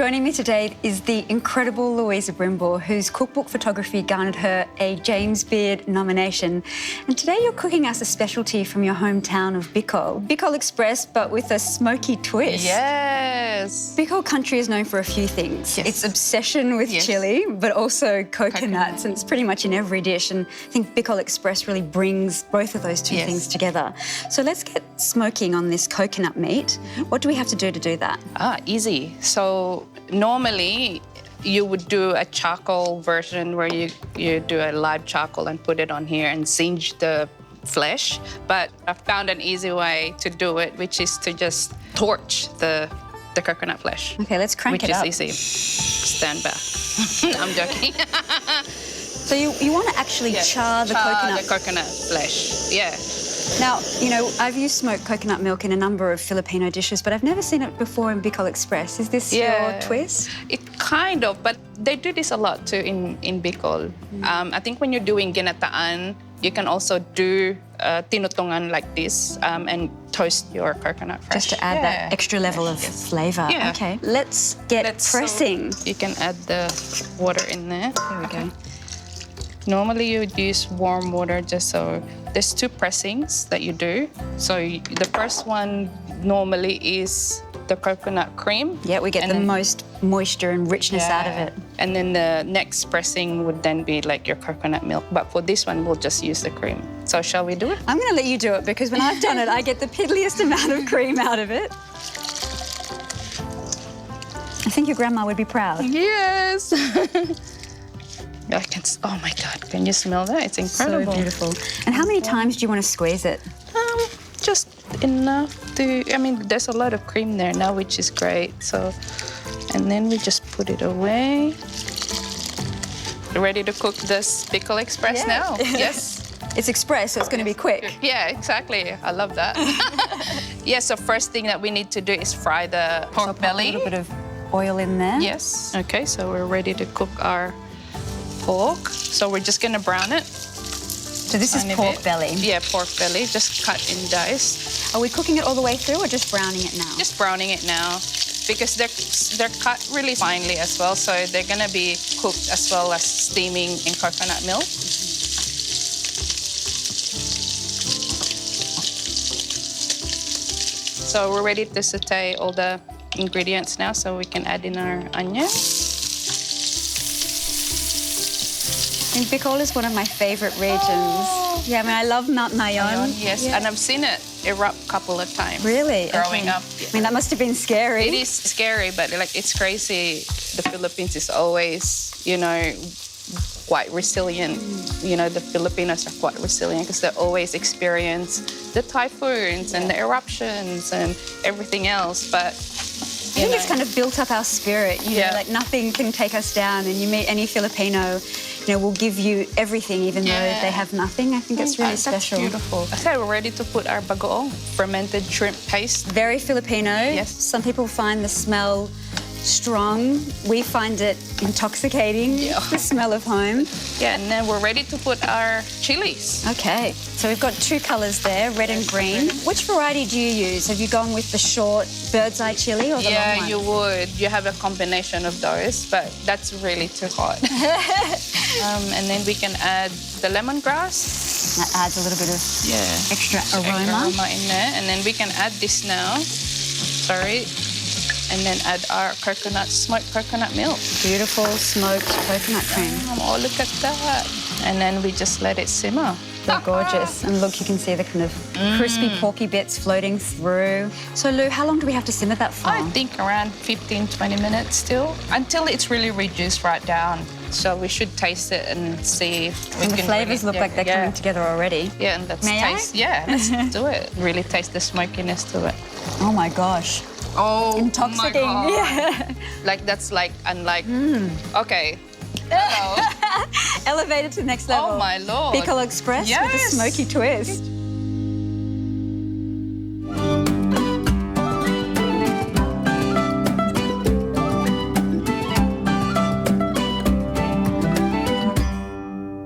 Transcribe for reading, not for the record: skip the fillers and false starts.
Joining me today is the incredible Luisa Brimble, whose cookbook photography garnered her a James Beard nomination. And today you're cooking us a specialty from your hometown of Bicol Express, but with a smoky twist. Yes. Bicol country is known for a few things. Yes. Its obsession with chili, but also coconuts, and it's pretty much in every dish. And I think Bicol Express really brings both of those two things together. So let's get smoking on this coconut meat. What do we have to do that? Easy. So normally you would do a charcoal version where you do a live charcoal and put it on here and singe the flesh. But I found an easy way to do it, which is to just torch the coconut flesh. Okay, let's crank it up. Which is easy. Stand back. I'm joking. So you want to actually char the coconut flesh, yeah. Now, you know, I've used smoked coconut milk in a number of Filipino dishes, but I've never seen it before in Bicol Express. Is this your twist? It kind of, but they do this a lot too in Bicol. I think when you're doing ginataan, you can also do tinutungan like this and toast your coconut fresh. Just to add that extra level of flavour. Yeah. Okay, let's get pressing. So you can add the water in there. There we go. Normally you would use warm water just so there's two pressings that you do. So the first one normally is the coconut cream. Yeah, we get the most moisture and richness out of it. And then the next pressing would then be like your coconut milk. But for this one, we'll just use the cream. So shall we do it? I'm going to let you do it because when I've done it, I get the piddliest amount of cream out of it. I think your grandma would be proud. Yes. Oh my God, can you smell that? It's incredible. So beautiful. And how many times do you want to squeeze it? Just enough to, I mean, there's a lot of cream there now, which is great. So, and then we just put it away. Ready to cook this Bicol Express now? Yes. It's express, so it's going to be quick. Yeah, exactly. I love that. So first thing that we need to do is fry the pork belly. A little bit of oil in there. Yes. Okay, so we're ready to cook our pork. So we're just going to brown it. So this is pork belly? Yeah, pork belly, just cut in dice. Are we cooking it all the way through or just browning it now? Just browning it now because they're cut really finely as well, so they're going to be cooked as well as steaming in coconut milk. So we're ready to saute all the ingredients now, so we can add in our onion. And Bicol is one of my favourite regions. Yeah, I mean, I love Mount Nayon. Yes, and I've seen it erupt a couple of times. Really? Growing up. I mean, that must have been scary. It is scary, but like it's crazy. The Philippines is always, you know, quite resilient. You know, the Filipinos are quite resilient because they always experience the typhoons and the eruptions and everything else. But I think it's kind of built up our spirit. You know, like nothing can take us down. And you meet any Filipino, you know, will give you everything even though they have nothing. I think it's really special. That's beautiful. Okay, we're ready to put our bagoong, fermented shrimp paste. Very Filipino. Yes. Some people find the smell strong. We find it intoxicating, the smell of home. Yeah, and then we're ready to put our chillies. Okay, so we've got two colours there, red and green. Which variety do you use? Have you gone with the short bird's eye chilli or the long one? Yeah, you would. You have a combination of those, but that's really too hot. And then we can add the lemongrass. That adds a little bit of extra aroma in there. And then we can add this now. Sorry. And then add our smoked coconut milk. Beautiful smoked coconut cream. Oh, look at that. And then we just let it simmer. They're gorgeous. And look, you can see the kind of crispy porky bits floating through. So, Lou, how long do we have to simmer that for? I think around 15, 20 minutes still, until it's really reduced right down. So we should taste it and see if we can. The flavours look like they're coming together already. Yeah, and let's taste. Yeah, let's do it. Really taste the smokiness to it. Oh my gosh. Oh, intoxicating. My God. Yeah. Like that's like unlike. Okay. Hello. Elevated to the next level. Oh my Lord. Bicol Express with a smoky twist.